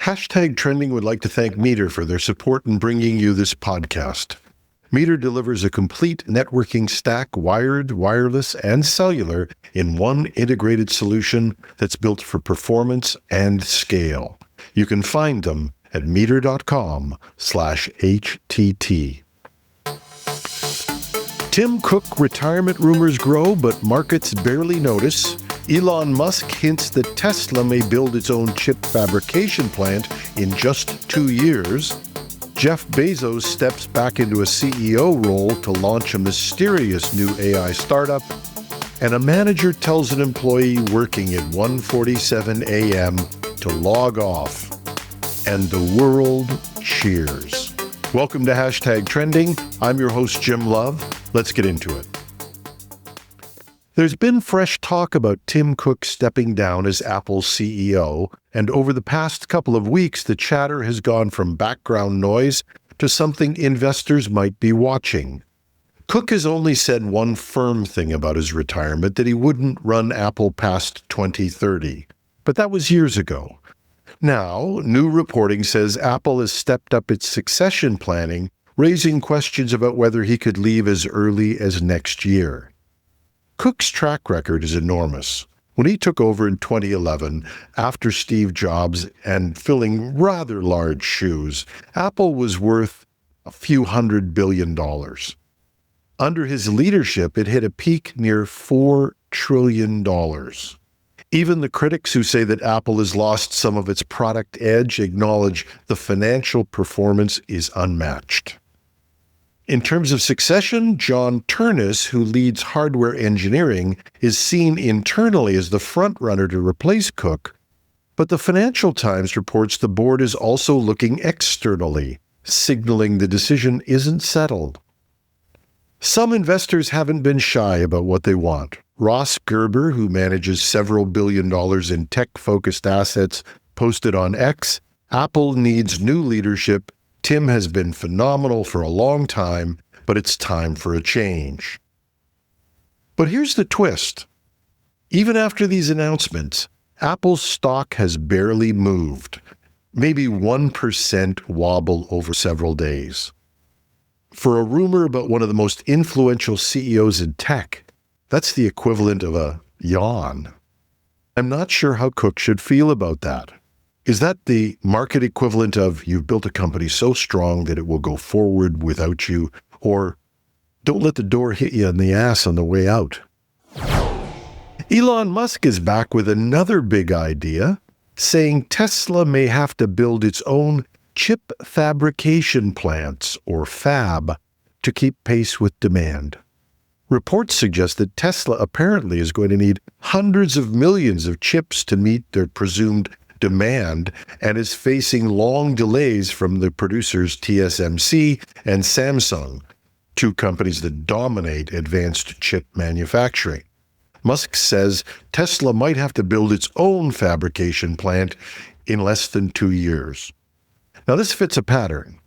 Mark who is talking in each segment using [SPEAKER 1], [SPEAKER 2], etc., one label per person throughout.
[SPEAKER 1] Hashtag Trending would like to thank Meter for their support in bringing you this podcast. Meter delivers a complete networking stack, wired, wireless, and cellular in one integrated solution that's built for performance and scale. You can find them at meter.com/HTT. Tim Cook retirement rumors grow, but markets barely notice. Elon Musk hints that Tesla may build its own chip fabrication plant in just 2 years. Jeff Bezos steps back into a CEO role to launch a mysterious new AI startup. And a manager tells an employee working at 1:47 a.m. to log off. And the world cheers. Welcome to Hashtag Trending. I'm your host, Jim Love. Let's get into it. There's been fresh talk about Tim Cook stepping down as Apple's CEO, and over the past couple of weeks, the chatter has gone from background noise to something investors might be watching. Cook has only said one firm thing about his retirement, that he wouldn't run Apple past 2030. But that was years ago. Now, new reporting says Apple has stepped up its succession planning, raising questions about whether he could leave as early as next year. Cook's track record is enormous. When he took over in 2011, after Steve Jobs and filling rather large shoes, Apple was worth a few $100 billion. Under his leadership, it hit a peak near $4 trillion. Even the critics who say that Apple has lost some of its product edge acknowledge the financial performance is unmatched. In terms of succession, John Turnus, who leads hardware engineering, is seen internally as the frontrunner to replace Cook, but the Financial Times reports the board is also looking externally, signaling the decision isn't settled. Some investors haven't been shy about what they want. Ross Gerber, who manages several $billion in tech-focused assets, posted on X, "Apple needs new leadership. Tim has been phenomenal for a long time, but it's time for a change." But here's the twist. Even after these announcements, Apple's stock has barely moved, maybe 1% wobble over several days. For a rumor about one of the most influential CEOs in tech, that's the equivalent of a yawn. I'm not sure how Cook should feel about that. Is that the market equivalent of you've built a company so strong that it will go forward without you, or don't let the door hit you in the ass on the way out? Elon Musk is back with another big idea, saying Tesla may have to build its own chip fabrication plants, or fab, to keep pace with demand. Reports suggest that Tesla apparently is going to need hundreds of millions of chips to meet their presumed demand and is facing long delays from the producers TSMC and Samsung, two companies that dominate advanced chip manufacturing. Musk says Tesla might have to build its own fabrication plant in less than 2 years. Now, this fits a pattern.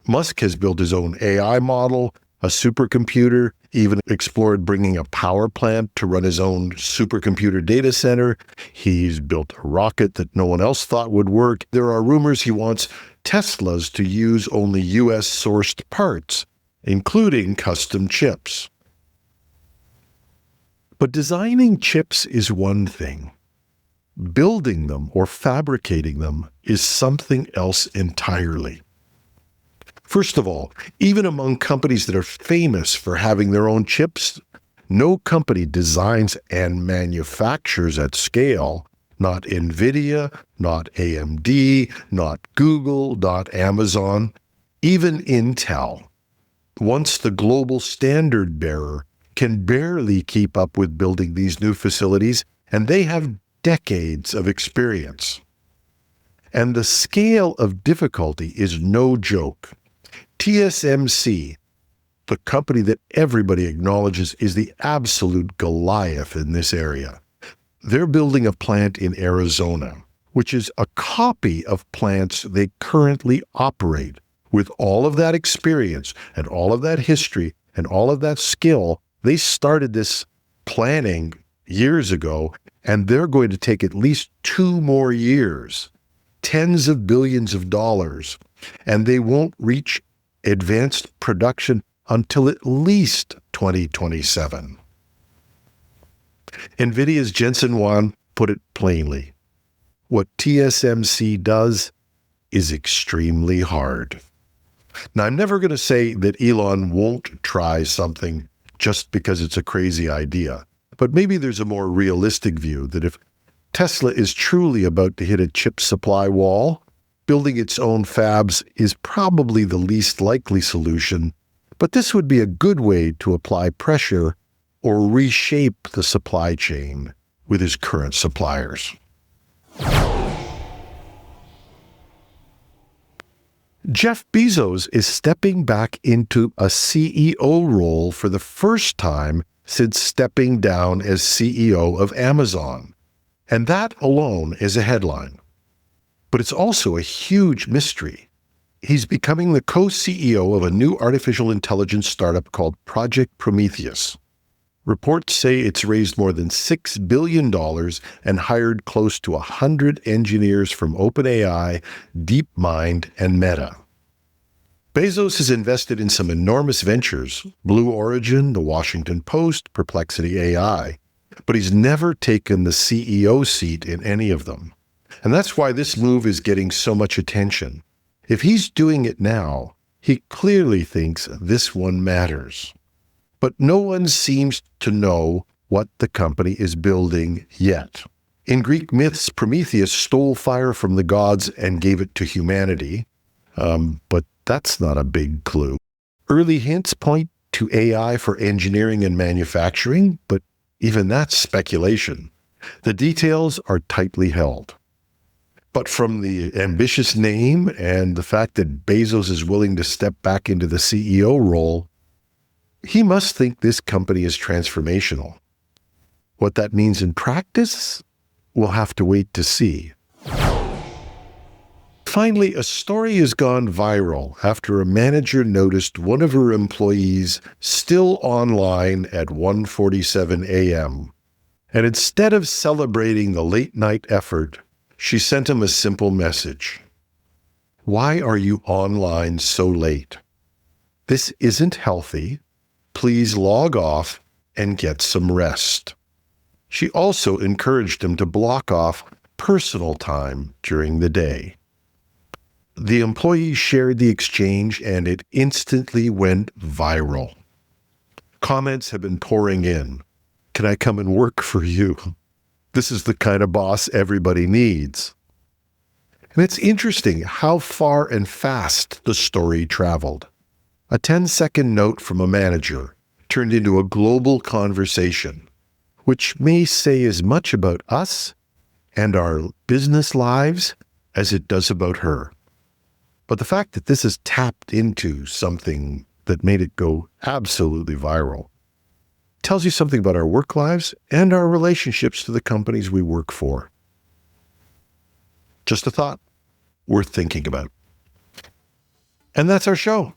[SPEAKER 1] Musk has built his own AI model, a supercomputer, even explored bringing a power plant to run his own supercomputer data center. He's built a rocket that no one else thought would work. There are rumors he wants Teslas to use only US-sourced parts, including custom chips. But designing chips is one thing. Building them or fabricating them is something else entirely. First of all, even among companies that are famous for having their own chips, no company designs and manufactures at scale. Not NVIDIA, not AMD, not Google, not Amazon, even Intel. Once the global standard bearer can barely keep up with building these new facilities, and they have decades of experience. And the scale of difficulty is no joke. TSMC, the company that everybody acknowledges is the absolute Goliath in this area, they're building a plant in Arizona, which is a copy of plants they currently operate. With all of that experience and all of that history and all of that skill, they started this planning years ago, and they're going to take at least 2 more years. tens of billions of dollars, and they won't reach advanced production until at least 2027. NVIDIA's Jensen Huang put it plainly. What TSMC does is extremely hard. Now, I'm never going to say that Elon won't try something just because it's a crazy idea, but maybe there's a more realistic view that if Tesla is truly about to hit a chip supply wall, building its own fabs is probably the least likely solution, but this would be a good way to apply pressure or reshape the supply chain with his current suppliers. Jeff Bezos is stepping back into a CEO role for the first time since stepping down as CEO of Amazon. And that alone is a headline. But it's also a huge mystery. He's becoming the co-CEO of a new artificial intelligence startup called Project Prometheus. Reports say it's raised more than $6 billion and hired close to 100 engineers from OpenAI, DeepMind, and Meta. Bezos has invested in some enormous ventures, Blue Origin, The Washington Post, Perplexity AI, but he's never taken the CEO seat in any of them. And that's why this move is getting so much attention. If he's doing it now, he clearly thinks this one matters. But no one seems to know what the company is building yet. In Greek myths, Prometheus stole fire from the gods and gave it to humanity. But that's not a big clue. Early hints point to AI for engineering and manufacturing, but even that's speculation. The details are tightly held. But from the ambitious name and the fact that Bezos is willing to step back into the CEO role, he must think this company is transformational. What that means in practice, we'll have to wait to see. Finally, a story has gone viral after a manager noticed one of her employees still online at 1:47 a.m. And instead of celebrating the late-night effort, she sent him a simple message. Why are you online so late? This isn't healthy. Please log off and get some rest. She also encouraged him to block off personal time during the day. The employee shared the exchange and it instantly went viral. Comments have been pouring in. Can I come and work for you? This is the kind of boss everybody needs. And it's interesting how far and fast the story traveled. A 10-second note from a manager turned into a global conversation, which may say as much about us and our business lives as it does about her. But the fact that this has tapped into something that made it go absolutely viral tells you something about our work lives and our relationships to the companies we work for. Just a thought worth thinking about. And that's our show.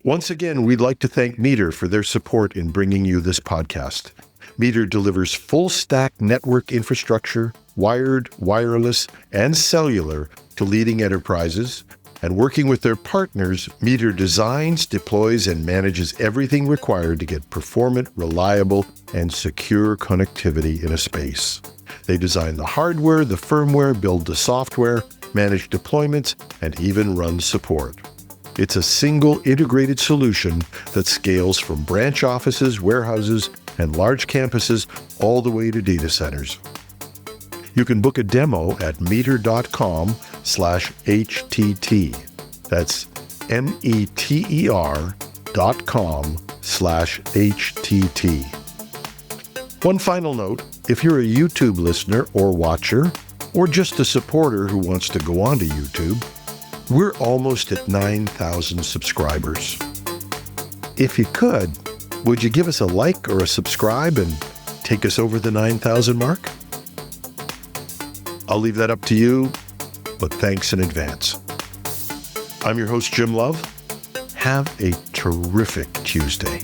[SPEAKER 1] Once again, we'd like to thank Meter for their support in bringing you this podcast. Meter delivers full-stack network infrastructure, wired, wireless, and cellular to leading enterprises. And working with their partners, Meter designs, deploys, and manages everything required to get performant, reliable, and secure connectivity in a space. They design the hardware, the firmware, build the software, manage deployments, and even run support. It's a single integrated solution that scales from branch offices, warehouses, and large campuses all the way to data centers. You can book a demo at meter.com/HTT. That's meter.com/HTT. One final note, if you're a YouTube listener or watcher, or just a supporter who wants to go onto YouTube, we're almost at 9,000 subscribers. If you could, would you give us a like or a subscribe and take us over the 9,000 mark? I'll leave that up to you, but thanks in advance. I'm your host, Jim Love. Have a terrific Tuesday.